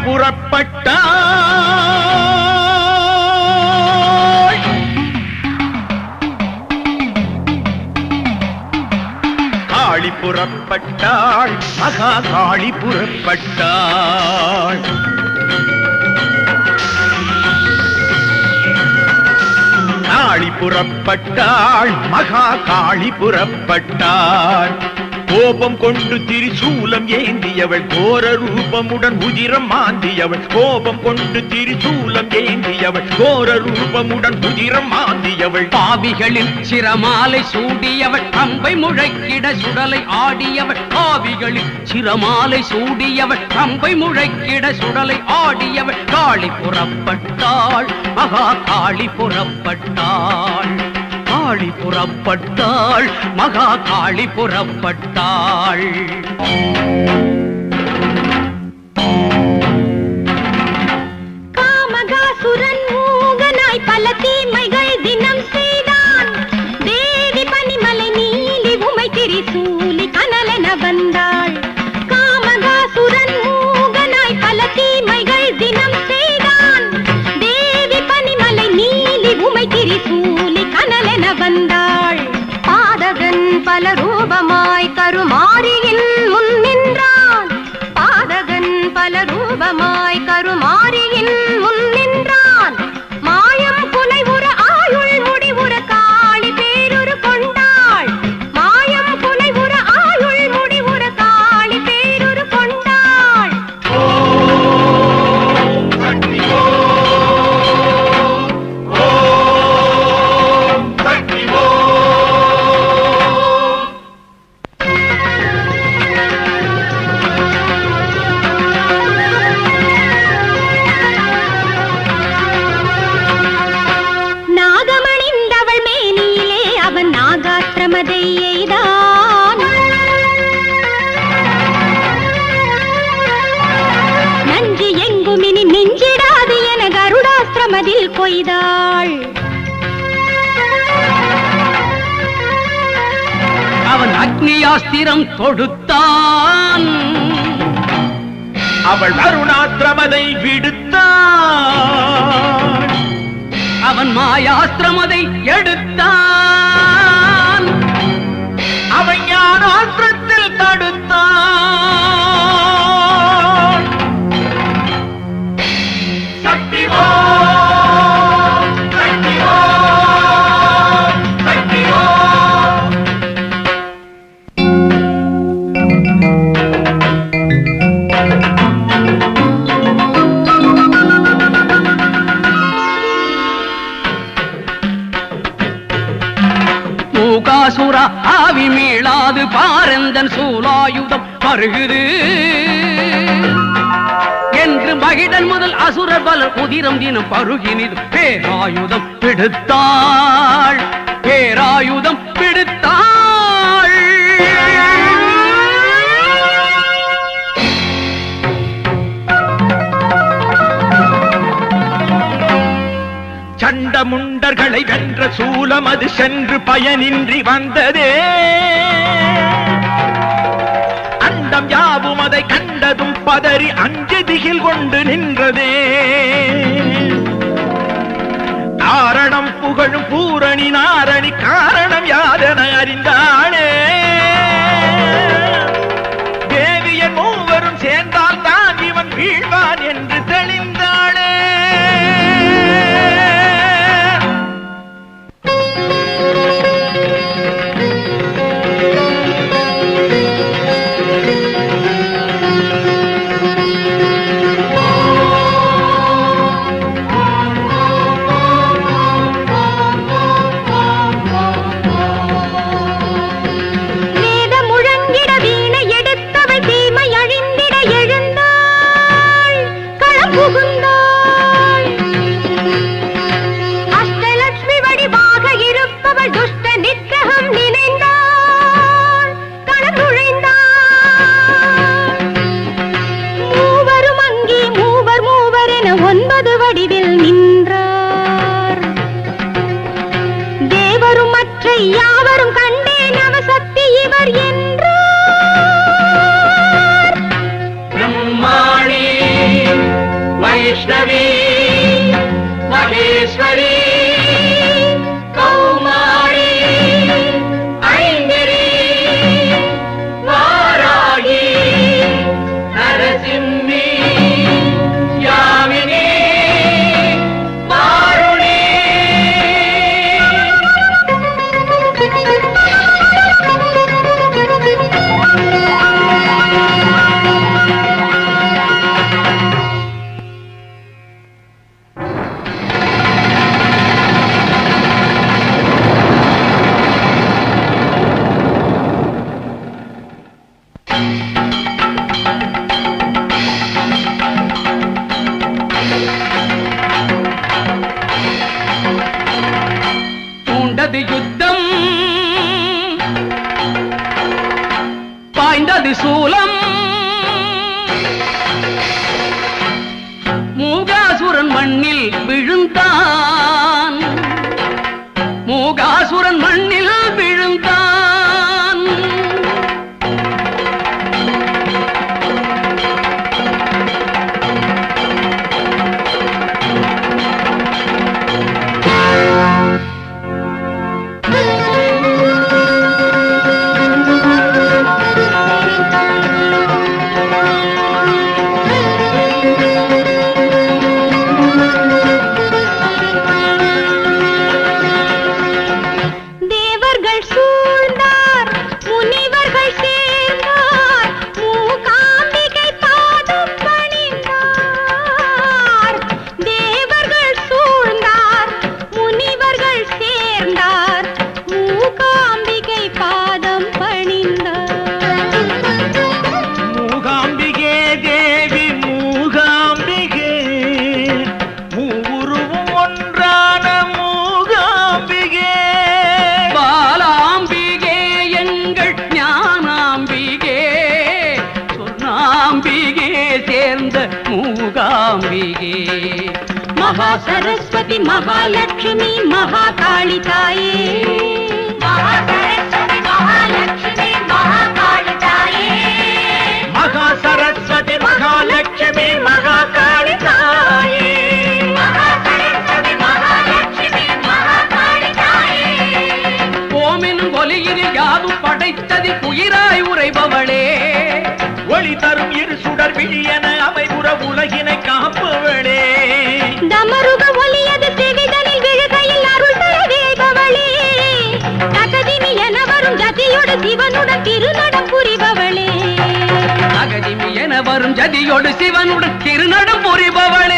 புறப்பட்டாள். காளி புறப்பட்டாள், மகா காளி புறப்பட்டாள். காளி புறப்பட்டாள், மகா காளி புறப்பட்டாள். கோபம் கொண்டு திரிசூலம் ஏந்தியவள், கோர ரூபமுடன் உதிரம் மாந்தியவள். கோபம் கொண்டு திரிசூலம் ஏந்தியவள், கோர ரூபமுடன் உதிரம் மாந்தியவள். பாவிகளில் சிரமாலை சூடியவள், அம்பை முழக்கிட சுடலை ஆடியவள். பாவிகளில் சிரமாலை சூடியவள், அம்பை முழக்கிட சுடலை ஆடியவள். காளி புறப்பட்டாள், மகா காளி புறப்பட்டாள். காளி புறப்பட்டாள், மகா காளி புறப்பட்டாள். காமகாசுரன் மூகனாய் பல தீமைகள் தினம் செய்தான். தேவி பனிமலை நீலி உமை திரிசூலி கனலென வந்தாள். காமகாசுரன் மூகனாய் பல தீமைகள் தினம் செய்தான். தேவி பனிமலை நீலி உமை திரிசூலி கனலென வந்தாள். பாதகன் பல ரூபமாய் கருமாரியின் முன் நின்றான். பாதகன் பல ரூபமாய் கருமாரியின் முன் நின்றான். மாயம் குலைவுற ஆயுள் முடிவுற காளி பேருரு கொண்டாள். மாயம் குலைவுற ஆயுள் முடிவுற காளி பேருரு கொண்டாள். நாகமணிந்தவள் மேனியிலே அவன் நாகாத்திரமதை எய்தான். நஞ்சு எங்குமினி மிஞ்சிடாது என கருடாஸ்திரமதில் கொய்தாள். அவன் அக்னியாஸ்திரம் தொடுத்தான். அவள் அருணாத்திரமதை விடுத்தாள். அவன் மாயாஸ்திரமதை எடுத்தான். அவன் ஞானாஸ்திரத்தில் தடுத்தான். சக்தி ஓம், சக்தி ஓம், சக்தி ஓம். மூகாசுர ஆவி மீளாது பாரந்தன் சூலாயுதம் பருகுது என்று மகிடன் முதல் அசுரர் பலர் உதிரம் தினம் பருகினிது. பேராயுதம் பிடித்தாள், பேராயுதம் பிடித்தாள். சண்டமுண்டர்களை வென்ற சூலம் அது சென்று பயனின்றி வந்ததே. அண்டம் யாவும் அதை கண்டதும் பதறி அஞ்சு திகில் கொண்டு நின்றதே. காரணம் புகழும் பூரணி நாரணி காரணம் யாதென அறிந்தாளே. தேவியன் மூவரும் சேர்ந்தால் தான் இவன் வீழ்வான் என்று தெளிந்தாளே. பாய்ந்தது சூலம் மூகாசுரன் மண்ணில் விழுந்தான் மூகாசுரன் மண்ணில் விழுந்தான் மூகாம்பிகே மகாசரஸ்வதி மகாலட்சுமி மகாகாளி தாயே மகாசரஸ்வதி மகாலட்சுமி மகாகாளி தாயே மகாசரஸ்வதி மகாலட்சுமி மகாகாளி தாயே மகாசரஸ்வதி மகாலட்சுமி மகாகாளி தாயே ஓமெனும் ஒலியினில் யாவும் படைத்ததி உயிராய் உரைபவளே ஒளி தரும் இரு சுடர் விழியன அமைவுற உலகினை காப்பவளே தமருக ஒலியது செவிதனில் விழுகையில் அருள் தர வேபவளே தகதிமி என வரும் ஜதியோடு சிவனுடன் திருநடம் புரிபவளே அகதிமி என வரும் ஜதியோடு சிவனுடன் திருநடம் புரிபவளே